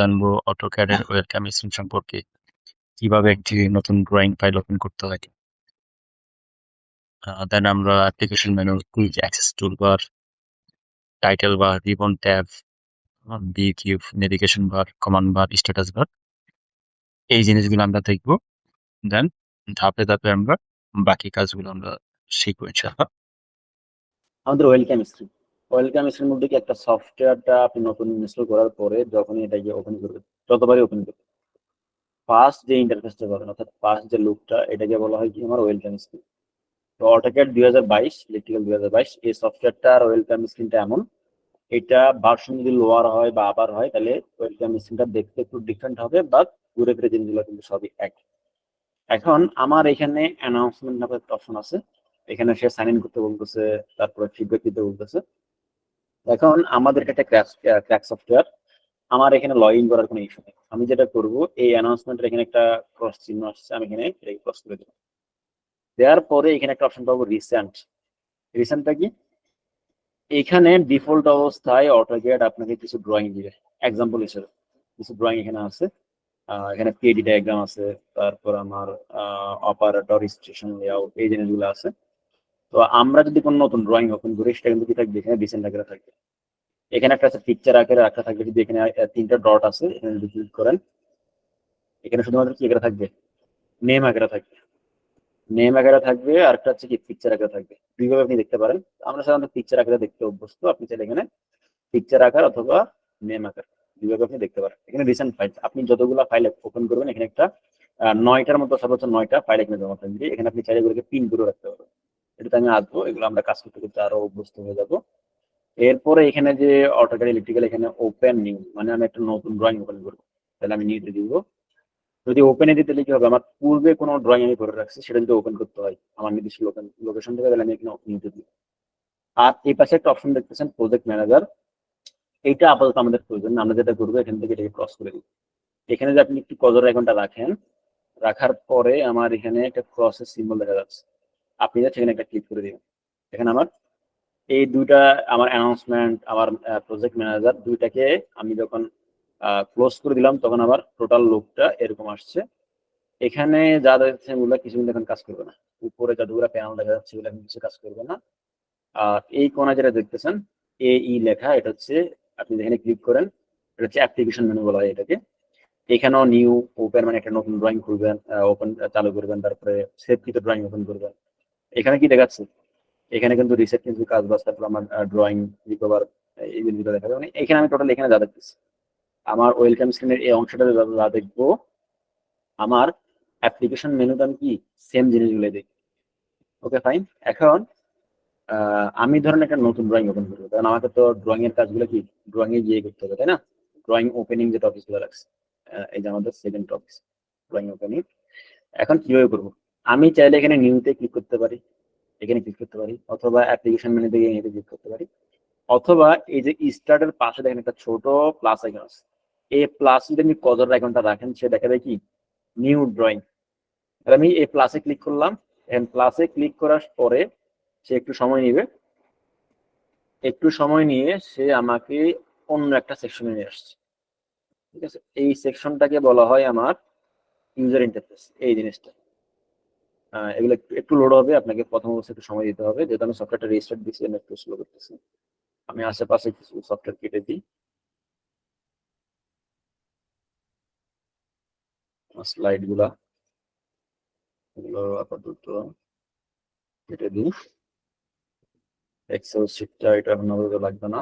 জানবো অটোক্যাডের welcome screen সম্পর্কে, কিভাবে একটি নতুন ড্রয়িং ফাইল ওপেন করতে হয়। দেন আমরা application menu, quick access toolbar, title bar, ribbon tab, B cube, navigation bar, command bar, status bar, এই জিনিসগুলো আমরা দেখবো। দেন ধাপে ধাপে আমরা বাকি কাজগুলো আমরা শিখবো ইনশাআল্লাহ। আমাদের ওয়েলকাম স্ক্রিন মধ্যে কি একটা সফটওয়্যারটা আপনি নতুন ইনস্টল করার পরে যখনই এটাকে ওপেন করবেন, যতবারই ওপেন করবেন, ফার্স্ট যে ইন্টারফেসটা পাবেন অর্থাৎ ফার্স্ট যে লুকটা, এটাকে বলা হয় কি আমার ওয়েলকাম স্ক্রিন। তো অটোক্যাড 2022 ইলেকট্রিক্যাল 2022 এই সফটওয়্যারটার ওয়েলকাম স্ক্রিনটা এমন, এটা ভার্সন যদি লোয়ার হয় বা আবার হয় তাহলে ওয়েলকাম স্ক্রিনটা দেখতে একটু ডিফারেন্ট হবে, বাট ঘুরে ফিরে জিনিসগুলো কিন্তু সবই এক। এখন আমার এখানে অ্যানাউন্সমেন্ট নামে একটা অপশন আছে, এখানে সে সাইন ইন করতে বলতেছে, তারপরে ফিডব্যাক দিতে বলতেছে। এখন আমাদের একটা ক্র্যাক সফটওয়্যার, আমার এখানে লগ ইন করার কোনো ইস্যু নেই। আমি যেটা করব, এই অ্যানাউন্সমেন্টের এখানে একটা ক্রস চিহ্ন আসছে, আমি এখানে ক্রস করে দেবো। দেওয়ার পরে এখানে একটা অপশন পাবো রিসেন্ট। রিসেন্টটা কি? এখানে ডিফল্ট অবস্থায় অটোক্যাড আপনাকে কিছু ড্রয়িং দিবে এক্সাম্পল হিসেবে। কিছু ড্রয়িং এখানে আছে, এখানে পিএডি ডায়াগ্রাম আছে, তারপর আমার অপারেটর স্টেশন লেআউট, এই জিনিসগুলো আছে। তো আমরা যদি কোনো নতুন ড্রয়িং ওপেন করি, সেটা কিন্তু কি থাকবে, এখানে রিসেন্ট আকারে থাকবে। এখানে একটা আছে পিকচার আকারে রাখা থাকবে, যদি এখানে তিনটা ডট আছে, এখানে যদি ক্লিক করেন, এখানে শুধুমাত্র কি আকারে থাকবে, নেম আকারে থাকবে। নেম আকারে থাকবে, আর একটা হচ্ছে কি পিকচার আকারে থাকবে। দুইভাবে আপনি দেখতে পারেন। আমরা সাধারণত পিকচার আকারে দেখতে অভ্যস্ত, আপনি চাইলে এখানে পিকচার আকার অথবা নেম আকার দুইভাবে আপনি দেখতে পারেন। এখানে রিসেন্ট ফাইল, আপনি যতগুলো ফাইল ওপেন করবেন, এখানে একটা 9টার মতো, সর্বোচ্চ 9টা ফাইল এখানে জমা থাকবে। এখানে আপনি চাইলে এগুলোকে পিন করে রাখতে পারবেন। এটাতে আমি আসবো, এগুলো আমরা কাজ করতে করতে আরো অভ্যস্ত হয়ে যাবো। এরপরে এখানে যে অটোক্যাড ইলেকট্রিক্যাল, এখানে ওপেন নিউ, মানে আমি একটা নতুন ড্রয়িং ওপেন করবো, তাহলে আমি নিউতে দিব। যদি ওপেনে দিতে কি হবে, আমার পূর্বে কোনো ড্রয়িং আমি করে রাখছি, সেটা যদি ওপেন করতে হয় আমার নির্দিষ্ট লোকেশন থেকে, তাহলে আমি এখানে নিউতে দিব। আর এই পাশে একটা অপশন দেখতেছেন প্রজেক্ট ম্যানেজার, এইটা আপাতত আমাদের প্রয়োজন না। আমরা যেটা করবো, এখান থেকে এটাকে ক্রস করে দিব। এখানে যে আপনি একটু কজর আইকনটা রাখেন, রাখার পরে আমার এখানে একটা ক্রসের সিম্বল দেখা যাচ্ছে, আপনি যাচ্ছে এখানে একটা ক্লিক করে দিবেন। এখানে আমার এই দুইটা, আমার অ্যানাউন্সমেন্ট, আমার প্রজেক্ট ম্যানেজার, দুইটাকে আমি যখন ক্লোজ করে দিলাম, তখন আমার টোটাল লুকটা এরকম আসছে। এখানে যা দেখছে এগুলো কিছু কিন্তু এখন কাজ করবে না। উপরে যতগুলো প্যানেল দেখা যাচ্ছে এগুলো কিছু কাজ করবে না। আর এই কোণা যেটা দেখতেছেন এ ই লেখা, এটা হচ্ছে, আপনি যেখানে ক্লিক করেন, এটা হচ্ছে অ্যাপ্লিকেশন মেনু বলা হয় এটাকে। এখানেও নিউ ওপেন, মানে একটা নতুন ড্রয়িং খুলবেন, ওপেন চালু করবেন, তারপরে সেভ কৃত ড্রয়িং ওপেন করবেন। এখানে কি দেখাচ্ছে, এখানে কিন্তু রিসেট কিছু কাজ বাজ, তারপর আমার ড্রয়িং রিকভার, এই জিনিসগুলো দেখা যাবে। এখানে আমি টোটাল এখানে যা দেখতেছি, আমার ওয়েলকাম স্ক্রিনের এই অংশটা যা দেখবো, আমার অ্যাপ্লিকেশন মেনুতে আমি কি সেম জিনিসগুলো দেখি। Okay fine. এখন আমি ধরেন একটা নতুন ড্রয়িং ওপেন করবো, কারণ আমাকে তো ড্রয়িং এর কাজগুলো কি ড্রয়িং এ গিয়ে করতে হবে, তাই না? ড্রয়িং ওপেনিং যে টপিক গুলো রাখছে, এই যে আমাদের সেকেন্ড টপিক ড্রয়িং ওপেনিং। এখন কিভাবে করবো, আমি চাইলে এখানে নিউতে ক্লিক করতে পারি, এখানে ক্লিক করতে পারি, অথবা অ্যাপ্লিকেশন মেনু থেকে এখানে ক্লিক করতে পারি, অথবা এই যে স্টার্টের পাশে দেখেন একটা ছোট প্লাস আইকন আছে, এই প্লাস যদি আপনি কজর আইকনটা রাখেন, সে দেখা যায় কি নিউ ড্রয়িং। আমি এই প্লাসে ক্লিক করলাম, প্লাসে ক্লিক করার পরে সে একটু সময় নিবে, একটু সময় নিয়ে সে আমাকে অন্য একটা সেকশনে নিয়ে আসছে। ঠিক আছে, এই সেকশনটাকে বলা হয় আমার ইউজার ইন্টারফেস। এই জিনিসটা এগুলো একটু লোড হবে, আপনাকে প্রথম অবস্থায় একটু সময় দিতে হবে, যেহেতু আমি সফটওয়্যারটা রেজিস্টার্ড দিচ্ছি, একটু স্লো করতেছি। আমি আশেপাশে কিছু সফটওয়্যার কেটে দিই, স্লাইড গুলা এগুলো আপাতত কেটে দিই। এক্সেল শিটটা এটা এখন আপাতত লাগবে না।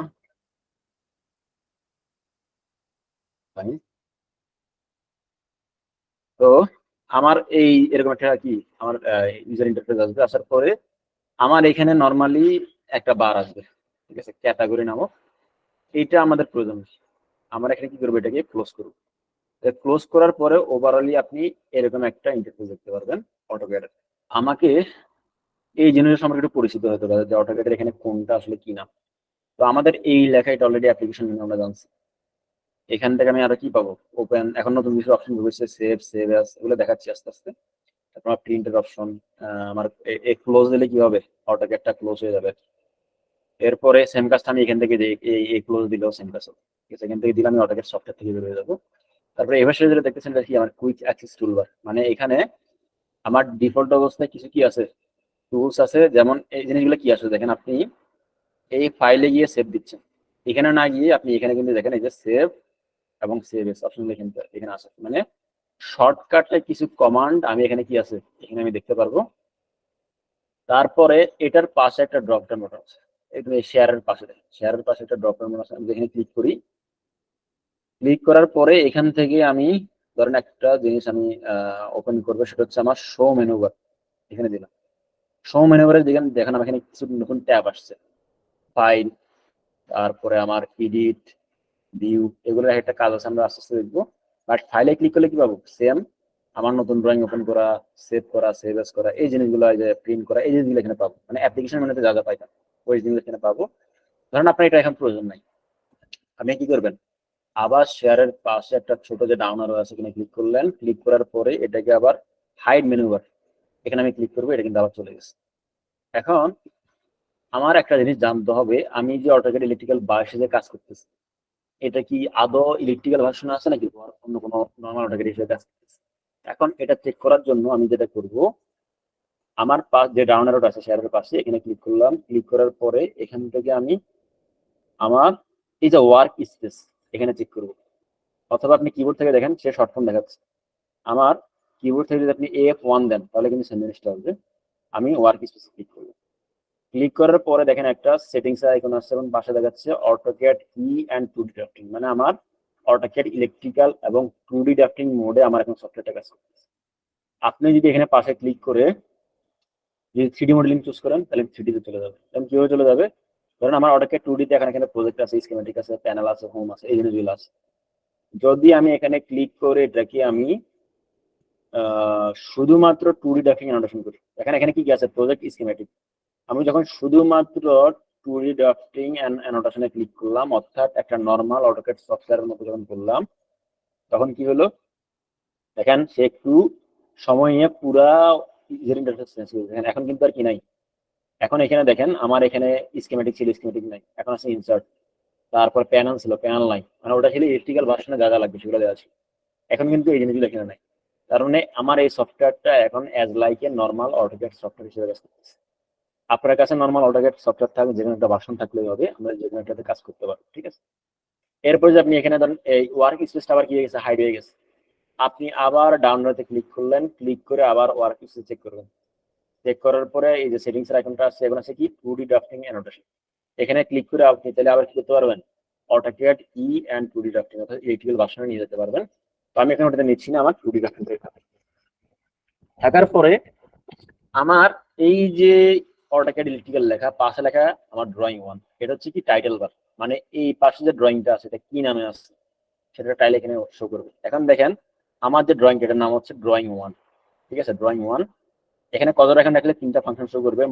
তো আমার এই এরকম একটা কি আমার ইউজার ইন্টারফেস আসবে, আসার পরে আমার এখানে নর্মালি একটা বার আসবে, ঠিক আছে, ক্যাটাগরি নামক। এইটা আমাদের প্রয়োজন। আমরা এখানে কি করবো, এটাকে ক্লোজ করবো। ক্লোজ করার পরে ওভারঅলি আপনি এরকম একটা ইন্টারফেস দেখতে পারবেন অটোক্যাডের। আমাকে এই জিনিসের সম্পর্কে একটু পরিচিত হতে হবে যে অটোক্যাডের এখানে কোনটা আসলে কি নাম। তো আমাদের এই লেখা, এটা অলরেডি অ্যাপ্লিকেশন আমরা জানছি। এখান থেকে আমি আরো কি পাবো, ওপেন, এখন নতুন কিছু অপশন রয়েছে, সেভ অ্যাজ, এগুলো দেখাচ্ছি আস্তে আস্তে। তারপর প্রিন্টের অপশন, আমার ক্লোজ দিলে কি হবে, অটোক্যাডটা ক্লোজ হয়ে যাবে। এরপরে সেম কাজটা আমি এখান থেকে এই ক্লোজ দিলেও সেম কাজ হবে, ঠিক আছে। এখান থেকে দিলাম আমি অটোক্যাড সফটওয়্যার থেকে বের হয়ে যাবো। তারপরে এবার যেটা দেখতেছেন এটা কি আমার কুইক অ্যাক্সেস টুলবার, মানে এখানে আমার ডিফল্ট অবস্থায় কিছু কি আছে, টুলস আছে। যেমন এই জিনিসগুলো কি আছে দেখেন, আপনি এই ফাইলে গিয়ে সেভ দিচ্ছেন, এখানে না গিয়ে আপনি এখানে কিন্তু দেখেন এই যে সেভ এবং সেভ এস অপশন কিন্তু এখানে আছে, মানে শর্টকাটে কিছু কমান্ড আমি এখানে কি আছে এখানে আমি দেখতে পারবো। তারপরে এটার পাশে একটা ড্রপ ডাউন বাটন আছে, একদম এই শেয়ারের পাশে দেখেন, শেয়ারের পাশে একটা ড্রপ ডাউন বাটন আছে, আমি এখানে ক্লিক করি। ক্লিক করার পরে এখান থেকে আমি ধরেন একটা জিনিস আমি ওপেন করবো, সেটা হচ্ছে আমার শো মেনু বার, এখানে দিলাম। শো মেনু বারে দেখেন আমার এখানে কিছু নতুন ট্যাব আসছে, ফাইল, তারপরে আমার এডিট, ভিউ, এগুলোর একটা কাজ আছে, আমরা আস্তে আস্তে দেখবো। বাট ফাইলে ক্লিক করলে কি পাবো, সেম আমার নতুন ড্রয়িং ওপেন করা, সেভ করা, সেভ এস করা, এই জিনিসগুলো, এই যে প্রিন্ট করা, এই জিনিসগুলো এখানে পাবো, মানে অ্যাপ্লিকেশন মেনুতে যা যা পাইতাম ওই জিনিসগুলো এখানে পাবো। ধরেন আপনার এটা এখন প্রয়োজন নাই, আপনি কি করবেন, আবার শেয়ারের পাশে একটা ছোট যে ডাউন আরো আছে এখানে ক্লিক করলেন। ক্লিক করার পরে এটাকে আবার হাইড মেনু বার, এখানে আমি ক্লিক করবো, এটা কিন্তু আবার চলে গেছে। এখন আমার একটা জিনিস জানতে হবে, আমি যে অটোক্যাড ইলেকট্রিক্যাল 22 যে কাজ করতেছি, এটা কি আদৌ ইলেকট্রিক্যাল ভার্সন আছে নাকি অন্য কোনো নর্মাল অটোক্যাড হিসেবে কাজ করতেছে। এখন এটা চেক করার জন্য আমি যেটা করব, আমার পাশ যে ডাউন অ্যারোটা আছে শেয়ারের পাশে এখানে ক্লিক করলাম। ক্লিক করার পরে এখান থেকে আমি আমার এই যে ওয়ার্ক স্পেস এখানে চেক করব, অথবা আপনি কিবোর্ড থেকে দেখেন সে শর্ট ফর্ম দেখাচ্ছে। আমার কিবোর্ড থেকে যদি আপনি F1 দেন তাহলে কিন্তু সেম জিনিসটা হবে। আমি ওয়ার্ক স্পেসে ক্লিক করব। ক্লিক করার পরে দেখেন একটা সেটিংস আইকন আসছে এবং পাশে দেখাচ্ছে AutoCAD E and 2D drafting, মানে আমার অটোক্যাড ইলেকট্রিক্যাল এবং 2D ড্রাফটিং মোডে আমার এখন সফটওয়্যারটা কাজ করতেছে। আপনি যদি এখানে পাশে ক্লিক করে যদি 3D মডেলিং চুজ করেন তাহলে 3D তে চলে যাবে। এবং কিভাবে চলে যাবে, ধরেন আমার অটোক্যাড 2D তে এখানে প্রজেক্ট আছে, স্কিমেটিক আছে, প্যানেল আছে, হোম আছে, এই জিনিসগুলো আছে। যদি আমি এখানে ক্লিক করে এটাকে আমি শুধুমাত্র 2D ড্রাফটিং অ্যানোটেশন করি, এখানে কি কি আছে, প্রজেক্ট, স্কিমেটিক। আমি যখন শুধুমাত্র 2D ড্রাফটিং এন্ড অ্যানোটেশনে ক্লিক করলাম, অর্থাৎ একটা নর্মাল অটোক্যাড সফটওয়্যারের মতো যখন করলাম, তখন কি হলো দেখেন, সে একটু সময় নিয়ে পুরা ইউজার ইন্টারফেস চেঞ্জ করে দেখেন। এখন কিন্তু আর কি নাই, এখন এখানে দেখেন আমার এখানে স্কিমেটিক ছিল, স্কিমেটিক নাই, এখন আছে ইনসার্ট, তারপর প্যানেল ছিল, প্যানেল নাই, মানে ওটা ছিল ইলেকট্রিক্যাল ভার্সনে যা যা লাগবে সেগুলো দেওয়া ছিল। এখন কিন্তু এই জিনিসগুলো এখানে নাই, তার মানে আমার এই সফটওয়্যারটা এখন as like a normal AutoCAD software হিসেবে কাজ করতেছে। আপনার কাছে নর্মাল অটোক্যাড সফটওয়্যার থাকবে, যেখানে একটা ভার্সন থাকলেই হবে, আমরা যেখানে একটাতে কাজ করতে পারবো, ঠিক আছে। এরপরে যে আপনি এখানে ধরেন এই ওয়ার্ক স্পেসটা আবার কি হয়ে গেছে, হাইড হয়ে গেছে, আপনি আবার ডাউনলোডে ক্লিক করলেন, ক্লিক করে আবার ওয়ার্ক স্পেস চেক করবেন। চেক করার পরে এই যে সেটিংস এর আইকনটা আছে, এখন আছে কি 2D ড্রাফটিং অ্যানোটেশন, এখানে ক্লিক করে আপনি তাহলে আবার কি করতে পারবেন, AutoCAD E and 2D drafting অর্থাৎ ইলেকট্রিক্যাল ভার্সনে নিয়ে যেতে পারবেন। তো আমি এখানে ওটাতে নিচ্ছি না, আমার 2D ড্রাফটিং থাকার পরে আমার এই যে অটোক্যাড ইলেকট্রিক্যাল লেখা পাশে লেখা আমার ড্রয়িং 1, এটা হচ্ছে কি টাইটেল বার, মানে এই পাশে যে ড্রয়িংটা আছে এটা কি নামে আছে সেটা টাইল এখানে শো করবে। এখন দেখেন আমার যে ড্রয়িং, এটার নাম হচ্ছে ড্রয়িং 1, ঠিক আছে, ড্রয়িং 1। এখানে কত এখন দেখলে 3টা ফাংশন শো করবে,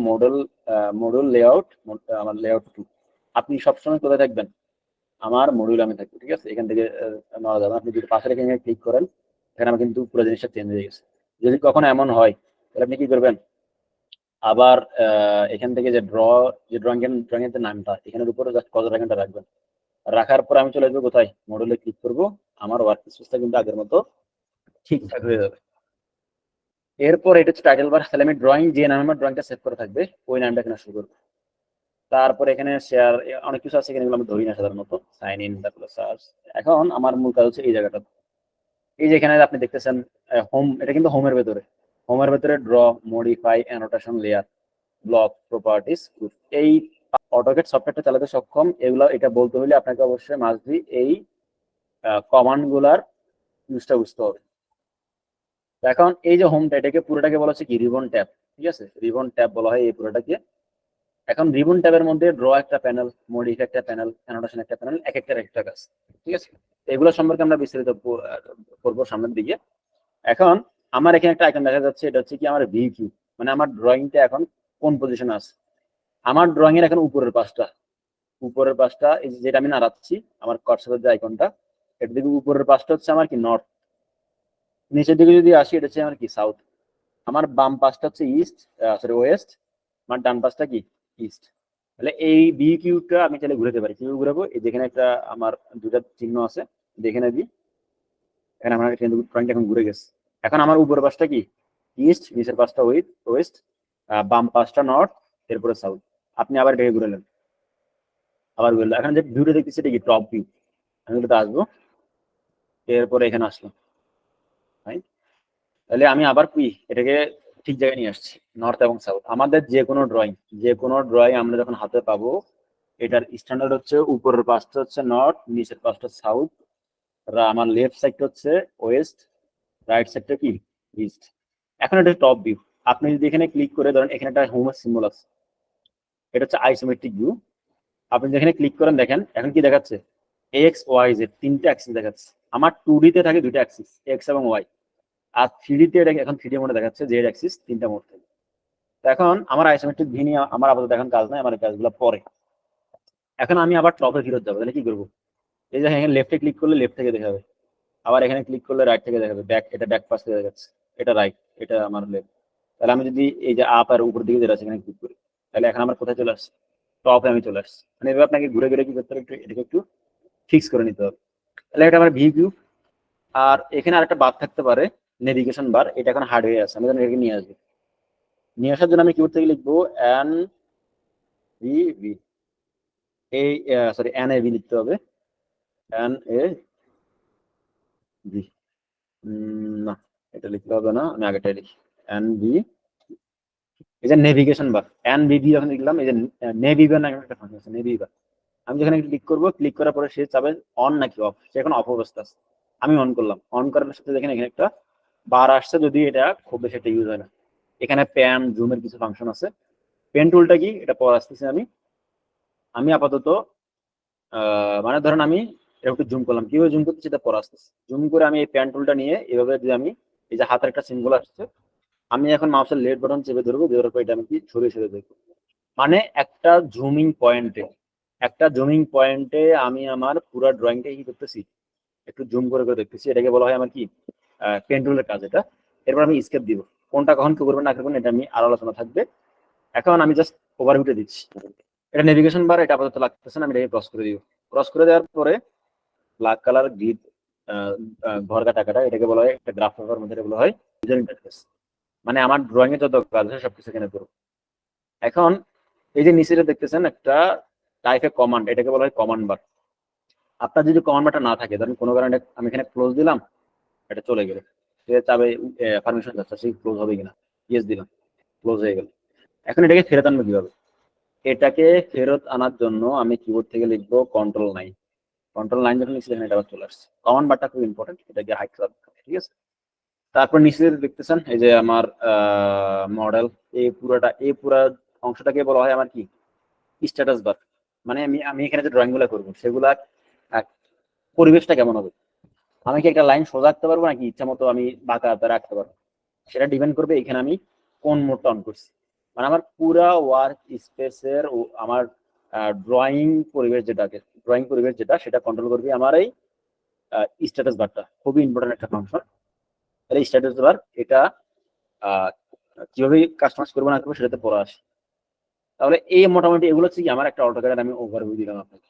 মডেল লেআউট, আমার লেআউট 2। আপনি সবসময় কোথায় থাকবেন, আমার মডিউল আমি থাকবো, ঠিক আছে। এখান থেকে নেওয়া যাবে, আপনি যদি পাশে এখানে ক্লিক করেন এখানে আমার কিন্তু পুরো জিনিসটা চেঞ্জ হয়ে গেছে। যদি কখনো এমন হয় তাহলে আপনি কি করবেন, আবার এখান থেকে যে ড্রয়িং এর যে নামটা এখানের উপরে জাস্ট কত এখানটা রাখবেন, রাখার পর আমি চলে যাবো কোথায়, মডেলে ক্লিক করব, আমার ওয়ার্ক স্পেসটা কিন্তু আগের মতো ঠিকঠাক হয়ে যাবে। এরপর এটা হচ্ছে টাইটেল বার, তাহলে আমি ড্রয়িং যে নামে আমার ড্রয়িংটা সেভ করা থাকবে ওই নামটা এখানে শুরু করবো। তারপর এখানে শেয়ার অনেক কিছু আছে, এখানে আমি ধরি না সাধারণত, সাইন ইন, তারপরে সার্চ। এখন আমার মূল কাজ হচ্ছে এই জায়গাটা, এই যে এখানে আপনি দেখতেছেন হোম, এটা কিন্তু হোমের ভেতরে draw, modify, annotation, layer, block, properties, group, এই অটোক্যাড সফটওয়্যারটা চালাতে সক্ষম এগুলো, এটা বলতে হলে আপনাকে অবশ্যই মাস্টবি এই কমান্ড গুলার ইউজটা বুঝতে হবে। এখন এই যে হোমটা, এটাকে পুরোটাকে বলা হচ্ছে কি রিবন ট্যাব, ঠিক আছে, রিবন ট্যাব বলা হয় এই পুরোটাকে। এখন রিবন ট্যাবের মধ্যে ড্র একটা প্যানেল, মডিফাই একটা প্যানেল, অ্যানোটেশন একটা প্যানেল, এক একটা কাজ, ঠিক আছে। এগুলো সম্পর্কে আমরা বিস্তারিত করবো সামনের দিকে। এখন আমার এখানে একটা আইকন দেখা যাচ্ছে, এটা হচ্ছে কি আমার ভিউ কিউ, মানে আমার ড্রয়িংটা এখন কোন পজিশনে আছে। আমার ড্রয়িং এর এখন উপরের পাশটা এই যেটা আমি নাড়াচ্ছি, আমার কার্সরের যে আইকনটা, এটা দিকে উপরের পাশটা হচ্ছে আমার কি নর্থ, নিচের দিকে যদি আসি এটা হচ্ছে আমার কি সাউথ, আমার বাম পাশটা হচ্ছে ইস্ট, সরি ওয়েস্ট, আমার ডান পাশটা কি ইস্ট। তাহলে এই বি কিউবটা আমি চাইলে ঘুরাতে পারি, কিভাবে ঘুরাবো? এই যেখানে একটা আমার দুটা চিহ্ন আছে, দেখে নেবি এখানে আমার ড্রয়িংটা এখন ঘুরে গেছে। এখন আমার উপরের পাশটা কি ইস্ট, নিচের পাশটা ওয়েস্ট, বাম পাশটা নর্থ, এরপরে সাউথ। আপনি আবার এটাকে ঘুরালেন, আবার ঘুরলেন। এখন যে ভিউটা দেখতেছি এটা কি টপ ভিউ। আমি এটাতে আসবো, এরপরে এখানে আসলাম, right? তাহলে আমি আবার কি এটাকে ঠিক জায়গায় নিয়ে আসছি, নর্থ এবং সাউথ। আমাদের যে কোনো ড্রয়িং আমরা যখন হাতে পাবো, এটার স্ট্যান্ডার্ড হচ্ছে উপরের পাশটা হচ্ছে নর্থ, নিচের পাশটা সাউথ, আমার লেফট সাইডটা হচ্ছে ওয়েস্ট, রাইট সাইডটা কি ইস্ট। এখন এটা টপ ভিউ। আপনি যদি এখানে ক্লিক করে ধরেন এখানে একটা হোমের সিম্বল আছে, এটা হচ্ছে আইসোমেট্রিক ভিউ। আপনি যেখানে ক্লিক করেন দেখেন এখন কি দেখাচ্ছে, এক্স ওয়াই জেড তিনটা অ্যাক্সিস দেখাচ্ছে। আমার 2D তে থাকে দুইটা অ্যাক্সিস, এক্স এবং ওয়াই। আর 3D তে এখন 3D মোডে দেখাচ্ছে জেড অ্যাক্সিস তিনটা মোড থাকে। তো এখন আমার আইসোমেট্রিক ভিউ নিয়ে আমার আপাতত এখন কাজ নাই, আমার এই কাজগুলো পরে। এখন আমি আবার টপে ফেরত যাবো, তাহলে কি করবো? এই যে এখানে লেফটে ক্লিক করলে লেফট থেকে দেখাবে, আবার এখানে ক্লিক করলে রাইট থেকে দেখাবে, ব্যাক এটা ব্যাক পাশ থেকে দেখাচ্ছে, এটা রাইট, এটা আমার লেফট। তাহলে আমি যদি এই যে আপ আর উপর দিকে যেটা আছে এখানে ক্লিক করি, তাহলে এখন আমার কোথায় চলে আসছে, টপে আমি চলে আসছি। মানে এভাবে আপনাকে ঘুরে ঘুরে কি করতে হবে, এটাকে একটু ফিক্স করে নিতে হবে। তাহলে এটা আমার ভিউ। আর এখানে আরেকটা বার থাকতে পারে, নেভিগেশন বার, এটা এখন হার্ড হয়ে আছে, আমি যখন এটাকে নিয়ে আসবো, নিয়ে আসার জন্য আমি কিবোর্ড থেকে লিখবো এন ভি, এই সরি এন এ ভি লিখতে হবে, এন এ ভি। না, এটা লিখতে হবে না, আমি আগেটাই লিখি এন ভি। এই যে নেভিগেশন বার, এন ভি ভি যখন লিখলাম, এই যে নেভি বার নামে একটা ফাংশন আছে, নেভি বার। আমি যেখানে ক্লিক করবো, ক্লিক করার পরে সে চাবে অন নাকি অফ, সে এখন অফ অবস্থা আছে। আমি অন করলাম, অন করার সাথে দেখেন এখানে একটা বার আসছে, যদি এটা খুব বেশি একটা ইউজ হয় না। এখানে প্যান জুমের কিছু ফাংশন আছে। পেন টুলটা কি এটা পর আসতেছে। আমি আমি আপাতত মানে ধরেন আমি একটু জুম করলাম, কিভাবে জুম করতে সেটা পর আসতেছে। জুম করে আমি এই প্যান টুলটা নিয়ে এভাবে যদি আমি এই যে হাতের একটা সিম্বল আসছে, আমি এখন মাউসের লেফট বাটন চেপে ধরবো, ধরার পর এটা আমি কি সরিয়ে সরিয়ে দেখবো। মানে একটা জুমিং পয়েন্টে আমি আমার পুরো ড্রয়িংটা কি করতেছি, একটু জুম করে করে দেখতেছি। এটাকে বলা হয় আমার কি পেন টুলের কাজ এটা। এরপর আমি স্কেপ দিব, কোনটা কখন কি করবেন না করবেন এটা আমি আরো আলোচনা থাকবে। এখন আমি জাস্ট ওভারভিউটা দিচ্ছি। এটা নেভিগেশন বার, এটা আপাতত লাগতেছে না, আমি এটাকে ক্রস করে দিব। ক্রস করে দেওয়ার পরে ব্ল্যাক কালার গ্রিড ঘর কাটা, এটাকে বলা হয় একটা গ্রাফ পেপার মধ্যে, এটা বলা হয় ইউজার ইন্টারফেস। মানে আমার ড্রয়িং এ যত কাজ আছে সবকিছু এখানে করবো। এখন এই যে নিচে দেখতেছেন একটা টাইপের কমান্ড, এটাকে বলা হয় কমান্ড বার। আপনার যদি কমান্ড বারটা না থাকে, ধরেন কোনো কারণে আমি এখানে ক্লোজ দিলাম, এটা চলে গেল, সে চাবে পারমিশন যাচ্ছে, সে ক্লোজ হবে কিনা, ইয়েস দিলাম, ক্লোজ হয়ে গেল। এখন এটাকে ফেরত আনবো কিভাবে? এটাকে ফেরত আনার জন্য আমি কিবোর্ড থেকে লিখবো কন্ট্রোল 9। কন্ট্রোল 9 যখন লিখছি দেখেন এটা আবার চলে আসছে। কমান্ড বারটা খুব ইম্পর্টেন্ট, এটাকে হাইড করা দরকার, ঠিক আছে? তারপর নিচে দেখতেছেন এই যে আমার মডেল, এই পুরা অংশটাকে বলা হয় আমার কি স্ট্যাটাস বার। মানে আমি আমি এখানে যে ড্রয়িং গুলো করবো সেগুলা পরিবেশটা কেমন হবে, আমি কি একটা লাইন সোজা আঁকতে পারবো নাকি ইচ্ছা মতো আমি বাঁকা আকারে আঁকতে পারবো, সেটা ডিপেন্ড করবে এখানে আমি কোন মোডটা অন করছি। মানে আমার পুরা ওয়ার্ক স্পেসের আমার ড্রয়িং পরিবেশ যেটা সেটা কন্ট্রোল করবে আমার এই স্ট্যাটাস বারটা। খুবই ইম্পর্টেন্ট একটা ফাংশন। তাহলে স্ট্যাটাস বার এটা আহ, কিভাবে কাস্টমাইজ করবো না করবো সেটাতে পড়া আসে। তাহলে এই মোটামুটি এগুলো হচ্ছে কি আমার একটা অটোক্যাড আমি ওভারভিউ দিলাম আপনাকে।